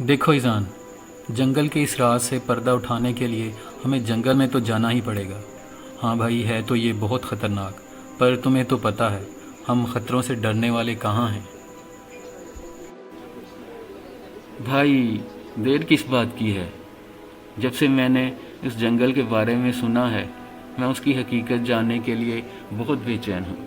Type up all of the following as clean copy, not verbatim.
देखो ईज़ान, जंगल के इस राज से पर्दा उठाने के लिए हमें जंगल में तो जाना ही पड़ेगा। हाँ भाई, है तो ये बहुत ख़तरनाक, पर तुम्हें तो पता है हम ख़तरों से डरने वाले कहाँ हैं। भाई, देर किस बात की है। जब से मैंने इस जंगल के बारे में सुना है, मैं उसकी हकीकत जानने के लिए बहुत बेचैन हूँ।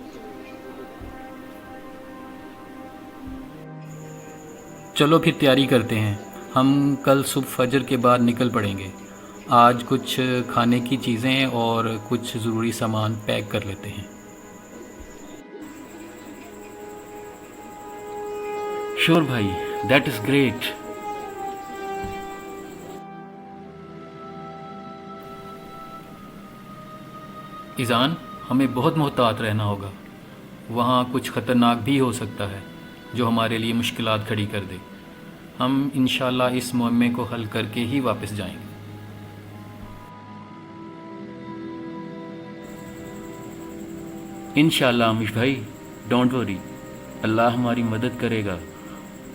चलो फिर तैयारी करते हैं। हम कल सुबह फजर के बाद निकल पड़ेंगे। आज कुछ खाने की चीज़ें और कुछ ज़रूरी सामान पैक कर लेते हैं। श्योर भाई, दैट इज़ ग्रेट। ईज़ान, हमें बहुत मोहतात रहना होगा। वहाँ कुछ ख़तरनाक भी हो सकता है जो हमारे लिए मुश्किलात खड़ी कर दे। हम इंशाल्लाह इस मुहम्मे को हल करके ही वापस जाएंगे। इंशाल्लाह आमिश भाई, डोंट वरी, अल्लाह हमारी मदद करेगा।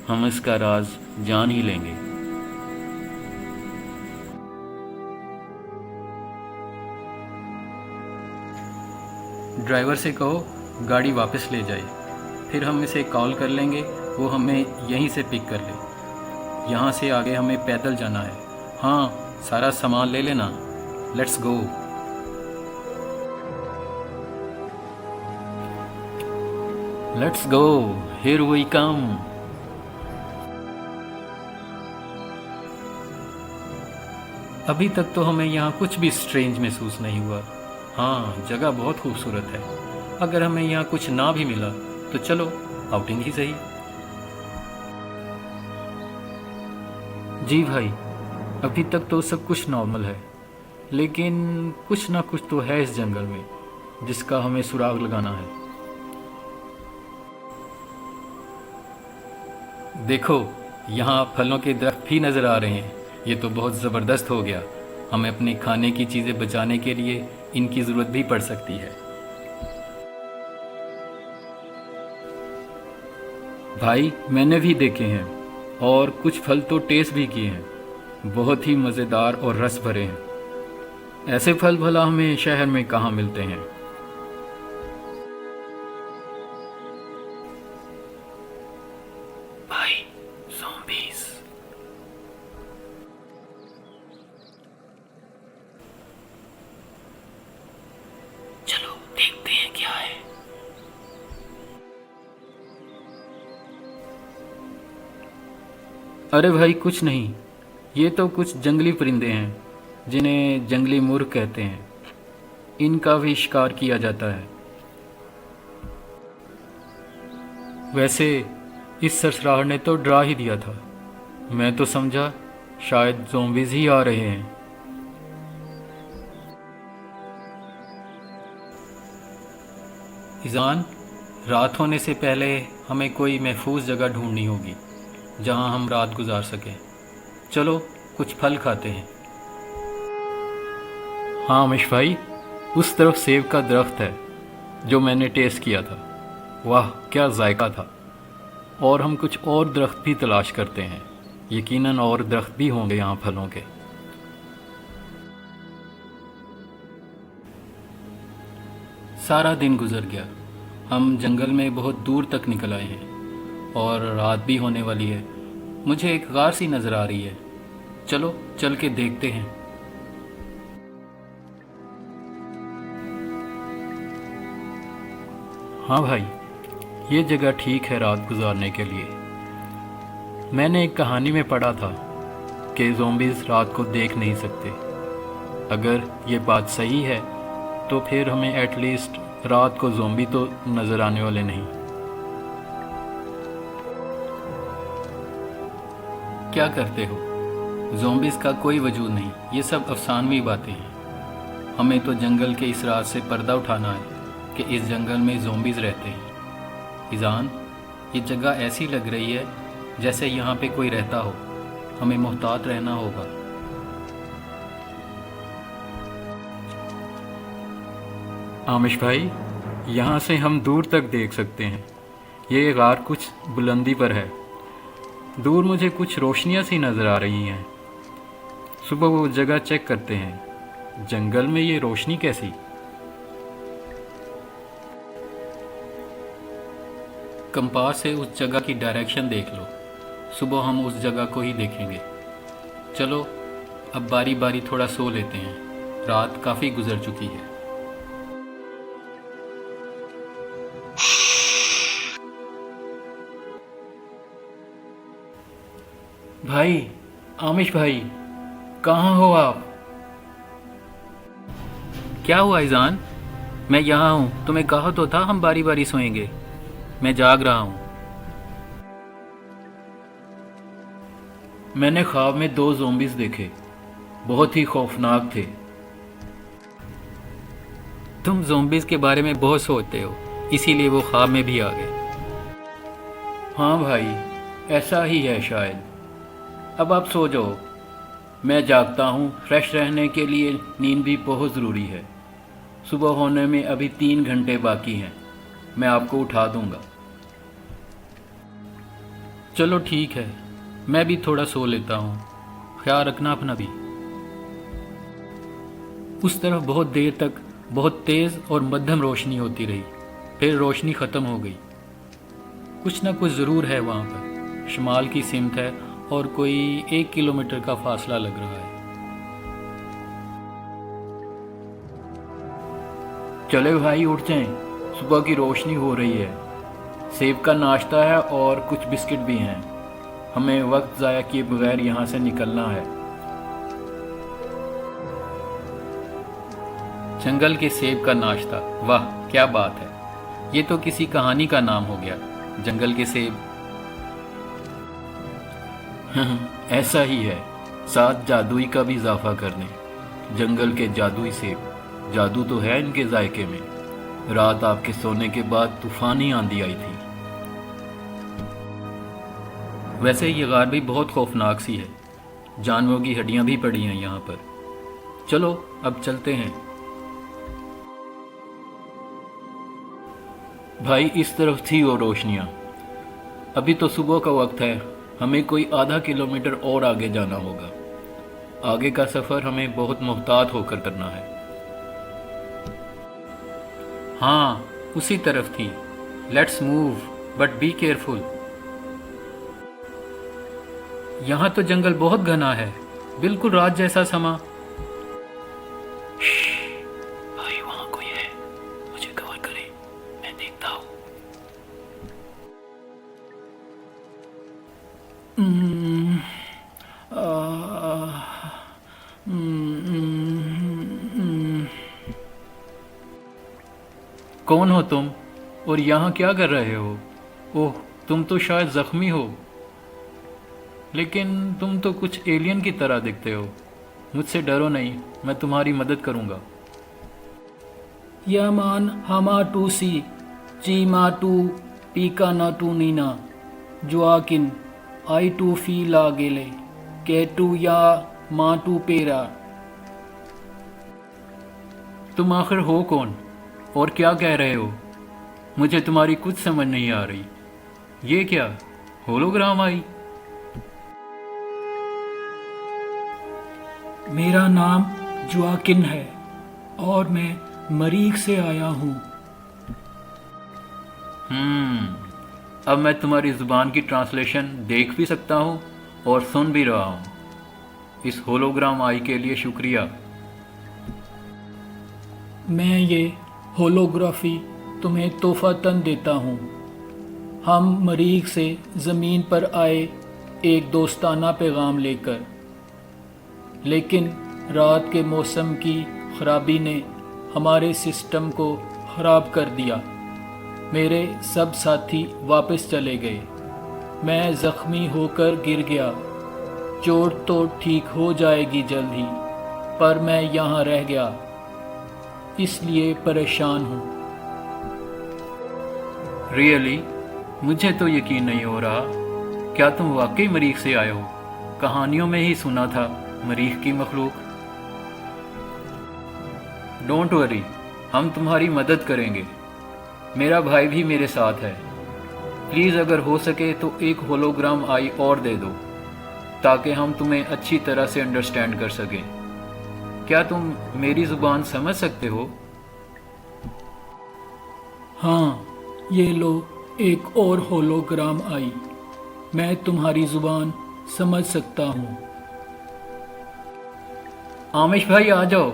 हम इसका राज जान ही लेंगे। ड्राइवर से कहो गाड़ी वापस ले जाए, फिर हम इसे कॉल कर लेंगे, वो हमें यहीं से पिक कर ले। यहाँ से आगे हमें पैदल जाना है। हाँ, सारा सामान ले लेना। Let's go. Let's go, here we come. अभी तक तो हमें यहाँ कुछ भी स्ट्रेंज महसूस नहीं हुआ। हाँ, जगह बहुत खूबसूरत है। अगर हमें यहाँ कुछ ना भी मिला तो चलो, आउटिंग ही सही। जी भाई, अभी तक तो सब कुछ नॉर्मल है, लेकिन कुछ ना कुछ तो है इस जंगल में जिसका हमें सुराग लगाना है। देखो, यहाँ फलों के दरख्त भी नज़र आ रहे हैं। ये तो बहुत ज़बरदस्त हो गया। हमें अपनी खाने की चीज़ें बचाने के लिए इनकी ज़रूरत भी पड़ सकती है। भाई, मैंने भी देखे हैं और कुछ फल तो टेस्ट भी किए हैं। बहुत ही मज़ेदार और रस भरे हैं। ऐसे फल भला हमें शहर में कहाँ मिलते हैं। भाई, ज़ॉम्बीज़। चलो देखते हैं क्या है। अरे भाई, कुछ नहीं, ये तो कुछ जंगली परिंदे हैं जिन्हें जंगली मुर्ग कहते हैं। इनका भी शिकार किया जाता है। वैसे इस सरसराहट ने तो डरा ही दिया था। मैं तो समझा शायद ज़ॉम्बीज़ ही आ रहे हैं। ईज़ान, रात होने से पहले हमें कोई महफूज जगह ढूंढनी होगी जहां हम रात गुजार सकें। चलो कुछ फल खाते हैं। हाँ अमिश भाई, उस तरफ सेब का दरख्त है जो मैंने टेस्ट किया था। वाह, क्या जायका था। और हम कुछ और दरख्त भी तलाश करते हैं। यकीनन और दरख्त भी होंगे यहाँ फलों के। सारा दिन गुजर गया। हम जंगल में बहुत दूर तक निकल आए हैं और रात भी होने वाली है। मुझे एक गार सी नज़र आ रही है। चलो चल के देखते हैं। हाँ भाई, ये जगह ठीक है रात गुजारने के लिए। मैंने एक कहानी में पढ़ा था कि ज़ॉम्बीज़ रात को देख नहीं सकते। अगर ये बात सही है तो फिर हमें एटलीस्ट रात को ज़ॉम्बी तो नज़र आने वाले नहीं। क्या करते हो? ज़ॉम्बीज़ का कोई वजूद नहीं, ये सब अफसानवी बातें हैं। हमें तो जंगल के इस राज से पर्दा उठाना है कि इस जंगल में ज़ॉम्बीज़ रहते हैं। ईज़ान, ये जगह ऐसी लग रही है जैसे यहाँ पे कोई रहता हो। हमें मोहतात रहना होगा। आमिश भाई, यहाँ से हम दूर तक देख सकते हैं। ये गार कुछ बुलंदी पर है दूर मुझे कुछ रोशनियां सी नज़र आ रही हैं। सुबह वो जगह चेक करते हैं। जंगल में ये रोशनी कैसी? कंपास से उस जगह की डायरेक्शन देख लो। सुबह हम उस जगह को ही देखेंगे। चलो अब बारी बारी थोड़ा सो लेते हैं, रात काफ़ी गुजर चुकी है। भाई, आमिश भाई, कहाँ हो आप? क्या हुआ ईजान? मैं यहाँ हूँ, तुम्हें कहा तो था हम बारी बारी सोएंगे। मैं जाग रहा हूँ। मैंने ख्वाब में 2 ज़ॉम्बीज़ देखे, बहुत ही खौफनाक थे। तुम ज़ॉम्बीज़ के बारे में बहुत सोचते हो, इसीलिए वो ख्वाब में भी आ गए। हाँ भाई, ऐसा ही है शायद। अब आप सो जाओ, मैं जागता हूँ। फ्रेश रहने के लिए नींद भी बहुत ज़रूरी है। सुबह होने में अभी 3 घंटे बाकी हैं, मैं आपको उठा दूँगा। चलो ठीक है, मैं भी थोड़ा सो लेता हूँ। ख्याल रखना अपना भी। उस तरफ बहुत देर तक बहुत तेज़ और मध्यम रोशनी होती रही, फिर रोशनी ख़त्म हो गई। कुछ ना कुछ ज़रूर है वहाँ पर। शुमाल की सिमत है और कोई 1 किलोमीटर का फासला लग रहा है। चले भाई, उठ जाएं, सुबह की रोशनी हो रही है। सेब का नाश्ता है और कुछ बिस्किट भी हैं। हमें वक्त ज़ाया किए बगैर यहाँ से निकलना है। जंगल के सेब का नाश्ता, वाह क्या बात है। ये तो किसी कहानी का नाम हो गया, जंगल के सेब। ऐसा ही है, साथ जादुई का भी इजाफा कर दें। जंगल के जादुई सेब, जादू तो है इनके जायके में। रात आपके सोने के बाद तूफानी आंधी आई थी। वैसे ये गार भी बहुत खौफनाक सी है, जानवरों की हड्डियां भी पड़ी हैं यहाँ पर। चलो अब चलते हैं। भाई, इस तरफ थी वो रोशनियाँ। अभी तो सुबह का वक्त है, हमें कोई आधा किलोमीटर और आगे जाना होगा। आगे का सफ़र हमें बहुत मोहतात होकर करना है। हाँ, उसी तरफ थी। Let's move, but be careful. यहाँ तो जंगल बहुत घना है, बिल्कुल रात जैसा समा। भाई, वहाँ कोई है, मुझे कवर करे, मैं देखता हूँ। कौन हो तुम और यहाँ क्या कर रहे हो? ओह, तुम तो शायद ज़ख्मी हो, लेकिन तुम तो कुछ एलियन की तरह दिखते हो। मुझसे डरो नहीं, मैं तुम्हारी मदद करूँगा। यमान हमा टू सी ची मा टू पीका ना टू नीना जुआकिन आई टू फी ला गेले के टू या मा टू पेरा। तुम आखिर हो कौन और क्या कह रहे हो? मुझे तुम्हारी कुछ समझ नहीं आ रही। ये क्या होलोग्राम आई? मेरा नाम जुआकिन है और मैं मरीख से आया हूँ। अब मैं तुम्हारी ज़ुबान की ट्रांसलेशन देख भी सकता हूँ और सुन भी रहा हूँ। इस होलोग्राम आई के लिए शुक्रिया। मैं ये होलोग्राफी तुम्हें तोहफ़तन देता हूँ। हम मरीख से ज़मीन पर आए एक दोस्ताना पैगाम लेकर, लेकिन रात के मौसम की ख़राबी ने हमारे सिस्टम को ख़राब कर दिया। मेरे सब साथी वापस चले गए। मैं ज़ख्मी होकर गिर गया। चोट तो ठीक हो जाएगी जल्द ही, पर मैं यहाँ रह गया, इसलिए परेशान हूँ। रियली? मुझे तो यकीन नहीं हो रहा। क्या तुम वाकई मरीख से आए हो? कहानियों में ही सुना था मरीख की मखलूक। डोंट वरी, हम तुम्हारी मदद करेंगे। मेरा भाई भी मेरे साथ है। प्लीज़ अगर हो सके तो एक होलोग्राम आई और दे दो ताकि हम तुम्हें अच्छी तरह से अंडरस्टैंड कर सकें। क्या तुम मेरी ज़ुबान समझ सकते हो? हाँ, ये लो एक और होलोग्राम आई। मैं तुम्हारी ज़ुबान समझ सकता हूँ। आमिश भाई आ जाओ,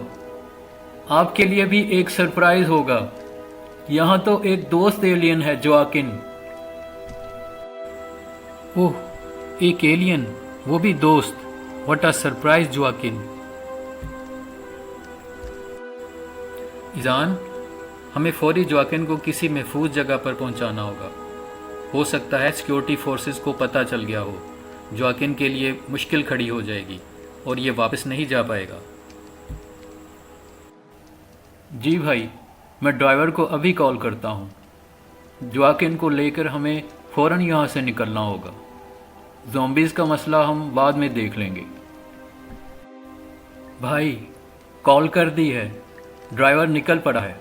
आपके लिए भी एक सरप्राइज होगा। यहाँ तो एक दोस्त एलियन है, जोआकिन। ओह, एक एलियन, वो भी दोस्त। What a surprise Joaquin. Izan, हमें फौरी जोआकिन को किसी महफूज जगह पर पहुंचाना होगा। हो सकता है सिक्योरिटी फोर्सेस को पता चल गया हो। जोआकिन के लिए मुश्किल खड़ी हो जाएगी और ये वापस नहीं जा पाएगा। जी भाई, मैं ड्राइवर को अभी कॉल करता हूँ। जोआकिन को लेकर हमें फ़ौरन यहाँ से निकलना होगा। ज़ॉम्बीज़ का मसला हम बाद में देख लेंगे। भाई, कॉल कर दी है, ड्राइवर निकल पड़ा है।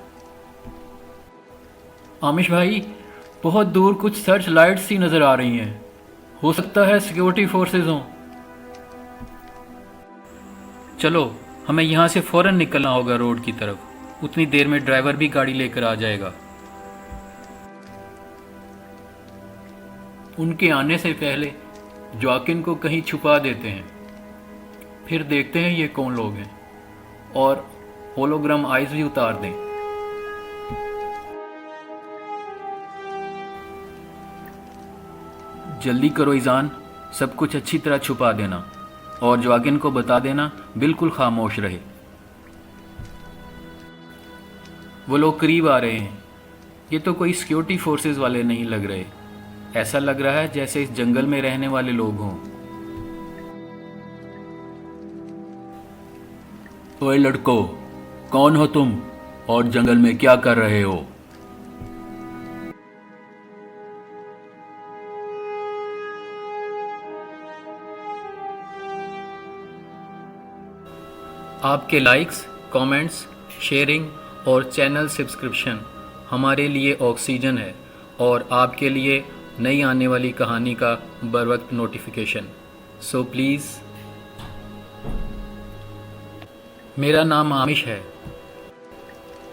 आमिश भाई, बहुत दूर कुछ सर्च लाइट्स सी नज़र आ रही हैं। हो सकता है सिक्योरिटी फोर्सेस हों। चलो, हमें यहाँ से फ़ौरन निकलना होगा रोड की तरफ। उतनी देर में ड्राइवर भी गाड़ी लेकर आ जाएगा। उनके आने से पहले जोआकिन को कहीं छुपा देते हैं, फिर देखते हैं ये कौन लोग हैं, और होलोग्राम आइज भी उतार दें। जल्दी करो ईजान, सब कुछ अच्छी तरह छुपा देना और जोआकिन को बता देना बिल्कुल खामोश रहे। वो लोग करीब आ रहे हैं। ये तो कोई सिक्योरिटी फोर्सेस वाले नहीं लग रहे। ऐसा लग रहा है जैसे इस जंगल में रहने वाले लोग हों। ओए लड़को, कौन हो तुम और जंगल में क्या कर रहे हो? आपके लाइक्स, कमेंट्स, शेयरिंग और चैनल सब्सक्रिप्शन हमारे लिए ऑक्सीजन है और आपके लिए नई आने वाली कहानी का बर वक्त नोटिफिकेशन। So please. मेरा नाम आमिश है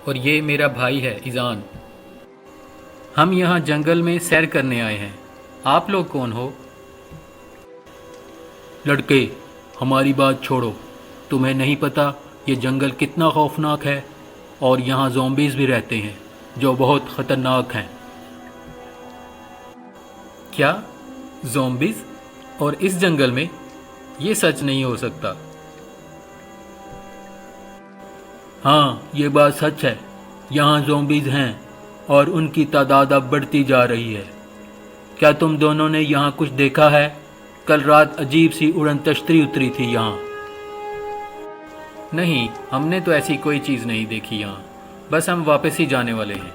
और ये मेरा भाई है ईजान। हम यहाँ जंगल में सैर करने आए हैं। आप लोग कौन हो? लड़के, हमारी बात छोड़ो। तुम्हें नहीं पता ये जंगल कितना खौफनाक है और यहाँ ज़ॉम्बीज़ भी रहते हैं जो बहुत ख़तरनाक हैं। क्या ज़ॉम्बीज़? और इस जंगल में? ये सच नहीं हो सकता। हाँ, ये बात सच है। यहाँ ज़ॉम्बीज़ हैं और उनकी तादाद अब बढ़ती जा रही है। क्या तुम दोनों ने यहाँ कुछ देखा है? कल रात अजीब सी उड़न तश्तरी उतरी थी यहाँ। नहीं, हमने तो ऐसी कोई चीज़ नहीं देखी यहाँ। बस हम वापस ही जाने वाले हैं।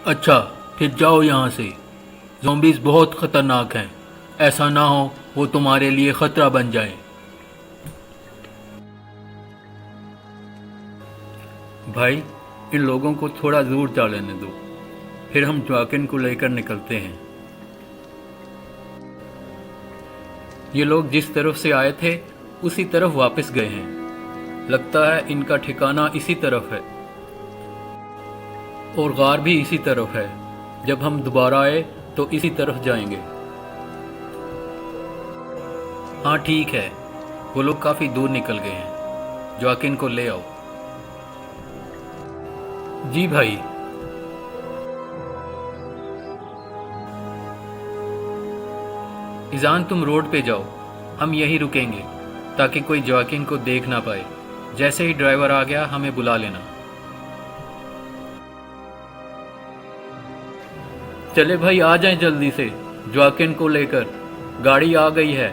अच्छा, फिर जाओ यहाँ से। ज़ॉम्बीज़ बहुत ख़तरनाक हैं। ऐसा ना हो वो तुम्हारे लिए ख़तरा बन जाए। भाई, इन लोगों को थोड़ा दूर जा लेने दो, फिर हम जोआकिन को लेकर निकलते हैं। ये लोग जिस तरफ से आए थे उसी तरफ वापस गए हैं। लगता है इनका ठिकाना इसी तरफ है और गार भी इसी तरफ है। जब हम दोबारा आए तो इसी तरफ जाएंगे। हाँ ठीक है, वो लोग काफ़ी दूर निकल गए हैं। जोआकिन को ले आओ। जी भाई। ईजान, तुम रोड पे जाओ, हम यहीं रुकेंगे ताकि कोई जोआकिन को देख ना पाए। जैसे ही ड्राइवर आ गया हमें बुला लेना। चले भाई, आ जाएं जल्दी से। जोआकिन को लेकर गाड़ी आ गई है।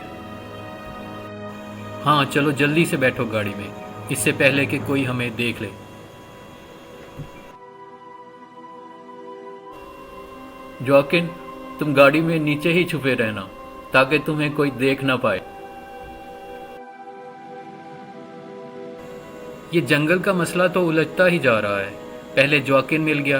हाँ चलो, जल्दी से बैठो गाड़ी में, इससे पहले कि कोई हमें देख ले। जोआकिन, तुम गाड़ी में नीचे ही छुपे रहना ताकि तुम्हें कोई देख ना पाए। ये जंगल का मसला तो उलझता ही जा रहा है। पहले जोआकिन मिल गया,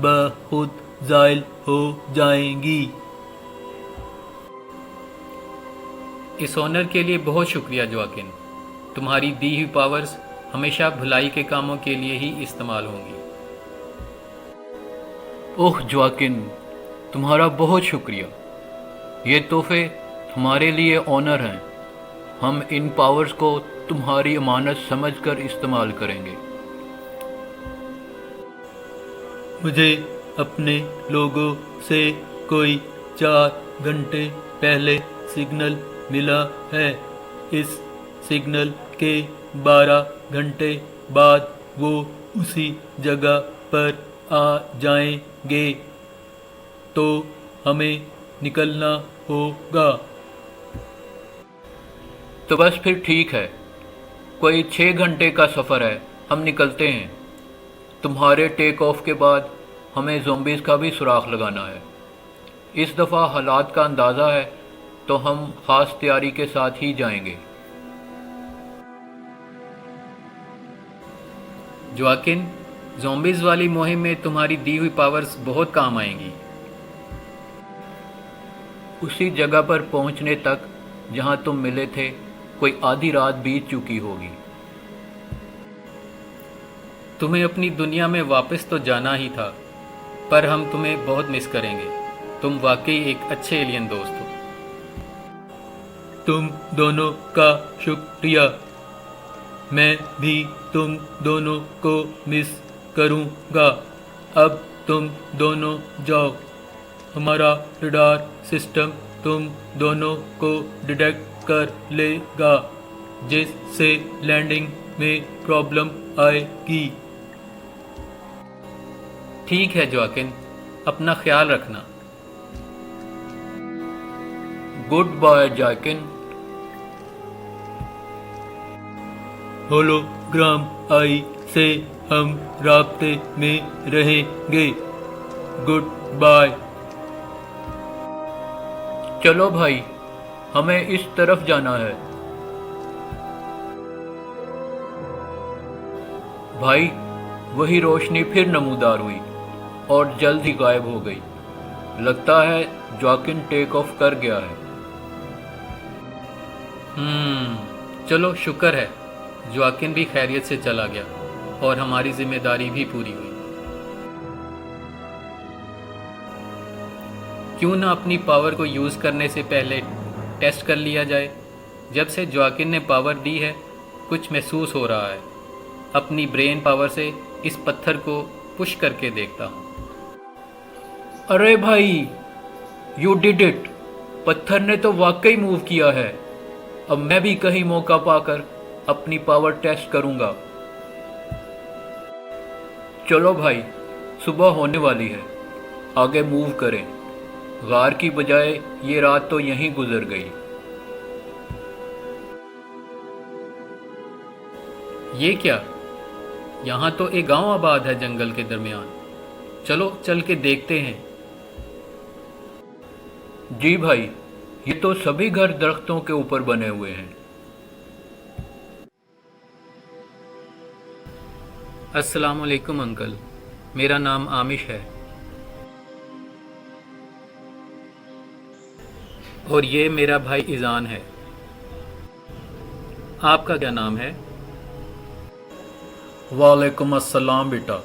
बखुद ज़ाइल हो जाएंगी। इस ऑनर के लिए बहुत शुक्रिया जोआकिन। तुम्हारी दी हुई पावर्स हमेशा भलाई के कामों के लिए ही इस्तेमाल होंगी। ओह जोआकिन, तुम्हारा बहुत शुक्रिया। ये तोहफे हमारे लिए ऑनर हैं। हम इन पावर्स को तुम्हारी अमानत समझकर इस्तेमाल करेंगे। मुझे अपने लोगों से कोई 4 घंटे पहले सिग्नल मिला है। इस सिग्नल के 12 घंटे बाद वो उसी जगह पर आ जाएंगे, तो हमें निकलना होगा। तो बस फिर ठीक है, कोई 6 घंटे का सफ़र है, हम निकलते हैं। तुम्हारे टेक ऑफ के बाद हमें ज़ॉम्बीज़ का भी सुराग लगाना है। इस दफ़ा हालात का अंदाज़ा है तो हम ख़ास तैयारी के साथ ही जाएंगे। जोआकिन, ज़ॉम्बीज़ वाली मुहिम में तुम्हारी दी हुई पावर्स बहुत काम आएंगी। उसी जगह पर पहुंचने तक जहां तुम मिले थे कोई आधी रात बीत चुकी होगी। तुम्हें अपनी दुनिया में वापस तो जाना ही था, पर हम तुम्हें बहुत मिस करेंगे। तुम वाकई एक अच्छे एलियन दोस्त हो। तुम दोनों का शुक्रिया। मैं भी तुम दोनों को मिस करूँगा। अब तुम दोनों जाओ। हमारा रडार सिस्टम तुम दोनों को डिटेक्ट कर लेगा, जिससे लैंडिंग में प्रॉब्लम आएगी। ठीक है जोआकिन, अपना ख्याल रखना। Good bye Joaquin. Hologram eye से हम राब्ते में रहेंगे। Good bye. चलो भाई, हमें इस तरफ जाना है। भाई, वही रोशनी फिर नमूदार हुई और जल्द ही गायब हो गई। लगता है जोआकिन टेक ऑफ कर गया है। चलो शुक्र है, जोआकिन भी खैरियत से चला गया और हमारी जिम्मेदारी भी पूरी हुई। क्यों ना अपनी पावर को यूज़ करने से पहले टेस्ट कर लिया जाए। जब से जोआकिन ने पावर दी है, कुछ महसूस हो रहा है। अपनी ब्रेन पावर से इस पत्थर को पुश करके देखता हूँ। अरे भाई, यू डिड इट। पत्थर ने तो वाकई मूव किया है। अब मैं भी कहीं मौका पाकर अपनी पावर टेस्ट करूंगा। चलो भाई, सुबह होने वाली है, आगे मूव करें। गार की बजाय ये रात तो यहीं गुजर गई। ये क्या? यहाँ तो एक गांव आबाद है जंगल के दरमियान। चलो चल के देखते हैं। जी भाई, ये तो सभी घर दरख्तों के ऊपर बने हुए हैं। अस्सलाम वालेकुम अंकल, मेरा नाम आमिश है और ये मेरा भाई इज़ान है। आपका क्या नाम है? वालेकुम अस्सलाम बेटा,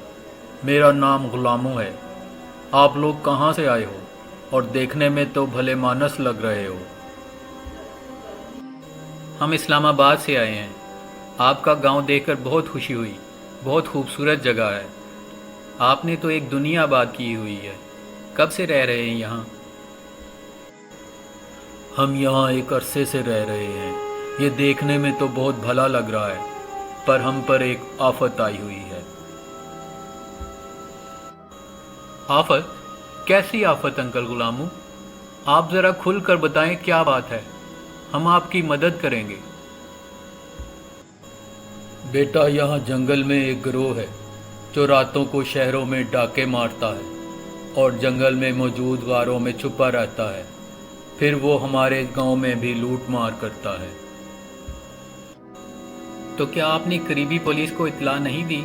मेरा नाम गुलामू है। आप लोग कहाँ से आए हो और देखने में तो भले मानस लग रहे हो। हम इस्लामाबाद से आए हैं। आपका गांव देखकर बहुत खुशी हुई। बहुत खूबसूरत जगह है। आपने तो एक दुनिया आबाद की हुई है। कब से रह रहे हैं यहाँ? हम यहाँ एक अरसे से रह रहे हैं। ये देखने में तो बहुत भला लग रहा है, पर हम पर एक आफत आई हुई है। आफत? कैसी आफत अंकल गुलामू? आप ज़रा खुल कर बताएं, क्या बात है? हम आपकी मदद करेंगे। बेटा, यहाँ जंगल में एक गिरोह है जो रातों को शहरों में डाके मारता है और जंगल में मौजूद गारों में छुपा रहता है। फिर वो हमारे गांव में भी लूट मार करता है। तो क्या आपने करीबी पुलिस को इत्तला नहीं दी?